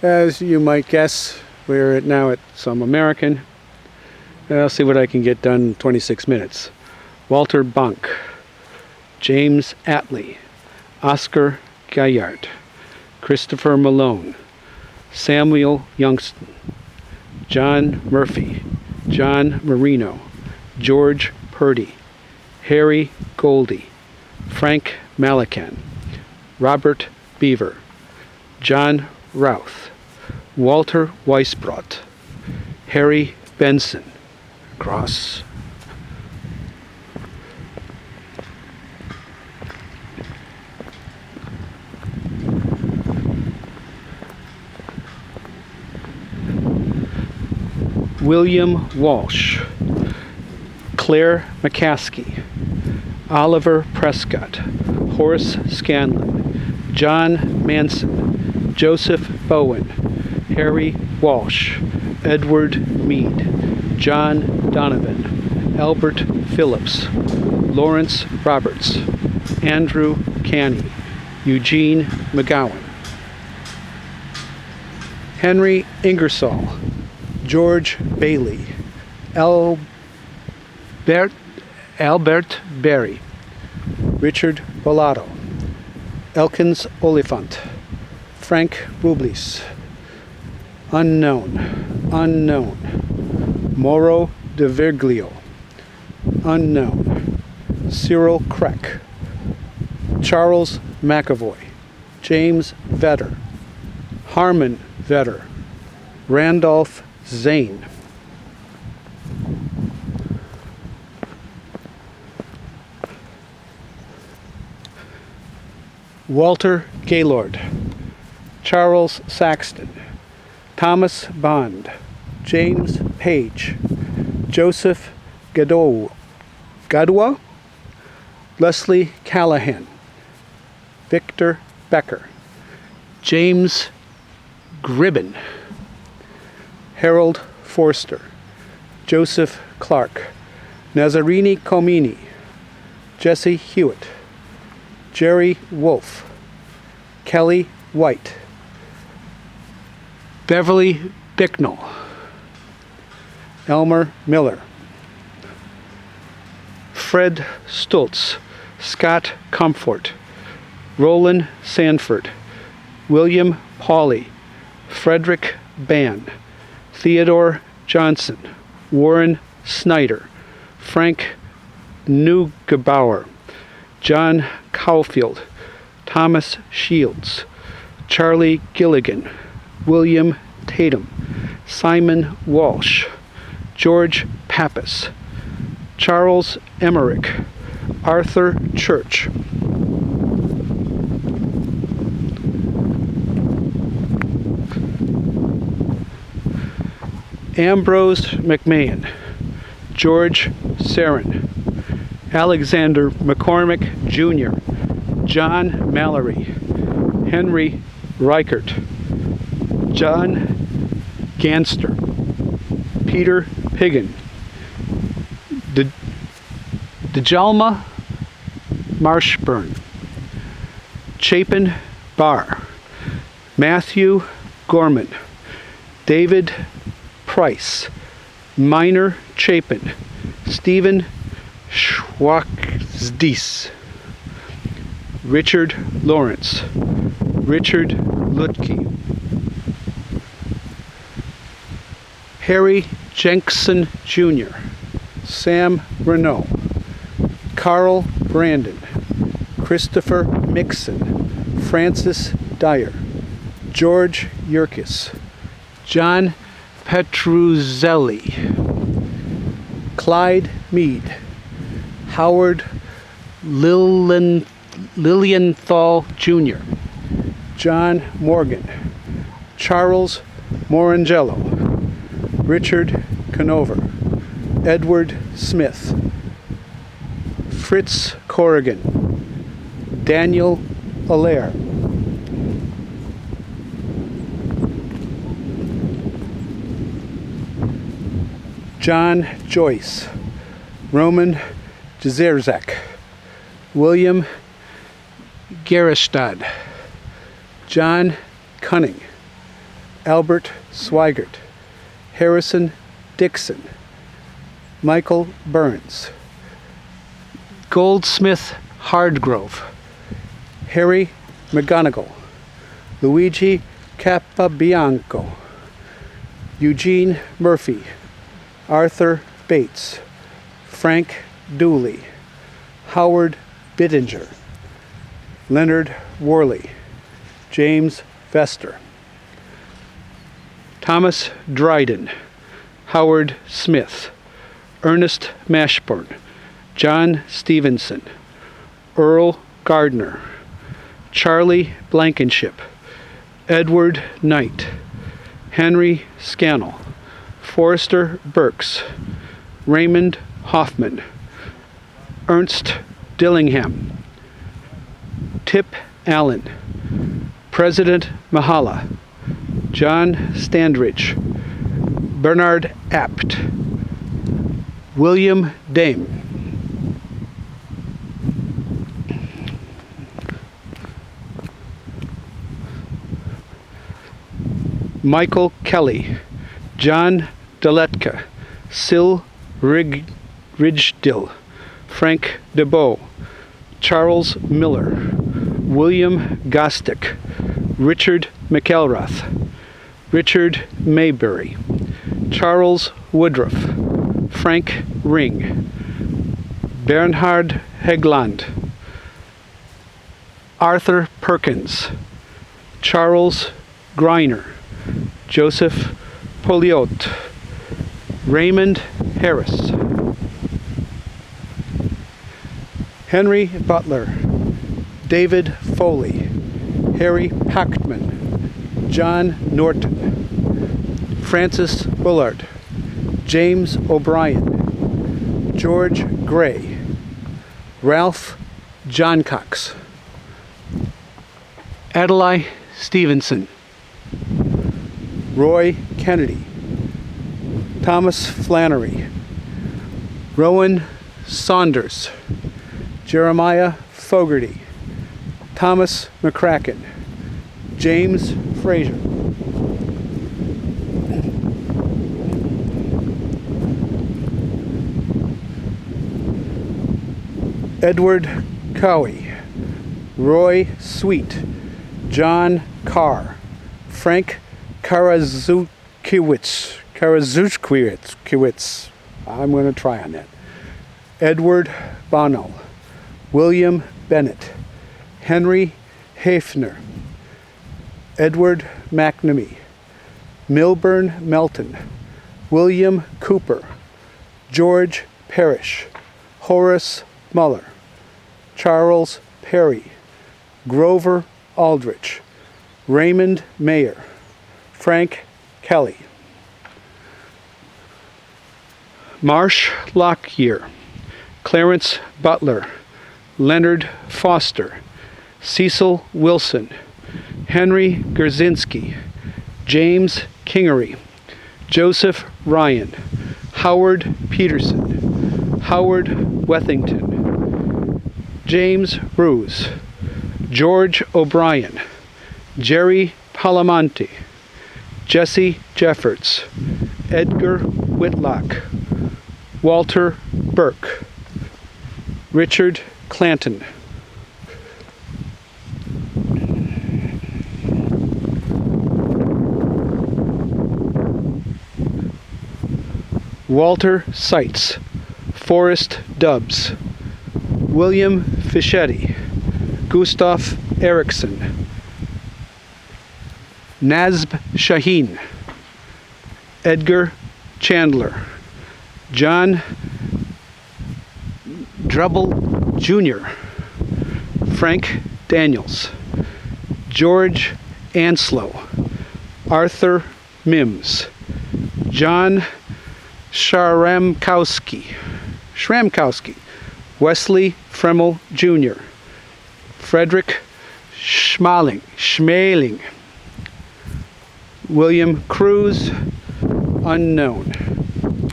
As you might guess, we're now at Somme-American. I'll see what I can get done in 26 minutes. Walter Bonk, James Attlee, Oscar Gaillard, Christopher Malone, Samuel Youngston, John Murphy, John Marino, George Purdy, Harry Goldie, Frank Malacan, Robert Beaver, John Routh, Walter Weisbrot, Harry Benson, Cross, William Walsh, Claire McCaskey, Oliver Prescott, Horace Scanlon, John Manson, Joseph Bowen, Harry Walsh, Edward Mead, John Donovan, Albert Phillips, Lawrence Roberts, Andrew Canny, Eugene McGowan, Henry Ingersoll, George Bailey, Albert Berry, Richard Bellotto, Elkins Oliphant, Frank Robles, unknown, Mauro de Virglio, unknown, Cyril Kreck, Charles McAvoy, James Vetter, Harmon Vetter, Randolph Zane, Walter Gaylord, Charles Saxton, Thomas Bond, James Page, Joseph Gadwa, Leslie Callahan, Victor Becker, James Gribben, Harold Forster, Joseph Clark, Nazarini Comini, Jesse Hewitt, Jerry Wolfe, Kelly White, Beverly Bicknell, Elmer Miller, Fred Stultz, Scott Comfort, Roland Sanford, William Pauley, Frederick Bann, Theodore Johnson, Warren Snyder, Frank Neugebauer, John Caulfield, Thomas Shields, Charlie Gilligan, William Tatum, Simon Walsh, George Pappas, Charles Emmerich, Arthur Church, Ambrose McMahon, George Sarin, Alexander McCormick Jr., John Mallory, Henry Reichert, John Ganster, Peter Piggin, Djalma Marshburn, Chapin Barr, Matthew Gorman, David Price, Minor Chapin, Stephen Schwarzdies, Richard Lawrence, Richard Lutke, Harry Jenkson Jr., Sam Renault, Carl Brandon, Christopher Mixon, Francis Dyer, George Yerkes, John Petruzzelli, Clyde Mead, Howard Lilienthal Jr., John Morgan, Charles Morangello, Richard Conover, Edward Smith, Fritz Corrigan, Daniel Allaire, John Joyce, Roman Jezierzak, William Gerestad, John Cunning, Albert Swigert, Harrison Dixon, Michael Burns, Goldsmith Hardgrove, Harry McGonigal, Luigi Capabianco, Eugene Murphy, Arthur Bates, Frank Dooley, Howard Bittinger, Leonard Worley, James Vester, Thomas Dryden, Howard Smith, Ernest Mashburn, John Stevenson, Earl Gardner, Charlie Blankenship, Edward Knight, Henry Scannell, Forrester Burks, Raymond Hoffman, Ernst Dillingham, Tip Allen, President Mahala, John Standridge, Bernard Apt, William Dame, Michael Kelly, John Deletka, Sil Ridgedill, Frank DeBow, Charles Miller, William Gostick, Richard McElrath, Richard Maybury, Charles Woodruff, Frank Ring, Bernhard Hegland, Arthur Perkins, Charles Greiner, Joseph Poliot, Raymond Harris, Henry Butler, David Foley, Harry Pachtman, John Norton, Francis Bullard, James O'Brien, George Gray, Ralph Johncox, Adlai Stevenson, Roy Kennedy, Thomas Flannery, Rowan Saunders, Jeremiah Fogarty, Thomas McCracken, James Fraser, Edward Cowie, Roy Sweet, John Carr, Frank Karazukiewicz, I'm going to try on that, Edward Bono, William Bennett, Henry Hafner, Edward McNamee, Milburn Melton, William Cooper, George Parrish, Horace Muller, Charles Perry, Grover Aldrich, Raymond Mayer, Frank Kelly, Marsh Lockyer, Clarence Butler, Leonard Foster, Cecil Wilson, Henry Gerzinski, James Kingery, Joseph Ryan, Howard Peterson, Howard Wethington, James Ruse, George O'Brien, Jerry Palamonte, Jesse Jeffords, Edgar Whitlock, Walter Burke, Richard Clanton, Walter Seitz, Forrest Dubbs, William Fischetti, Gustav Erickson, Nazb Shaheen, Edgar Chandler, John Drubble Jr., Frank Daniels, George Anslow, Arthur Mims, John Shramkowski, Wesley Fremmel Jr., Frederick Schmaling, William Cruz, unknown.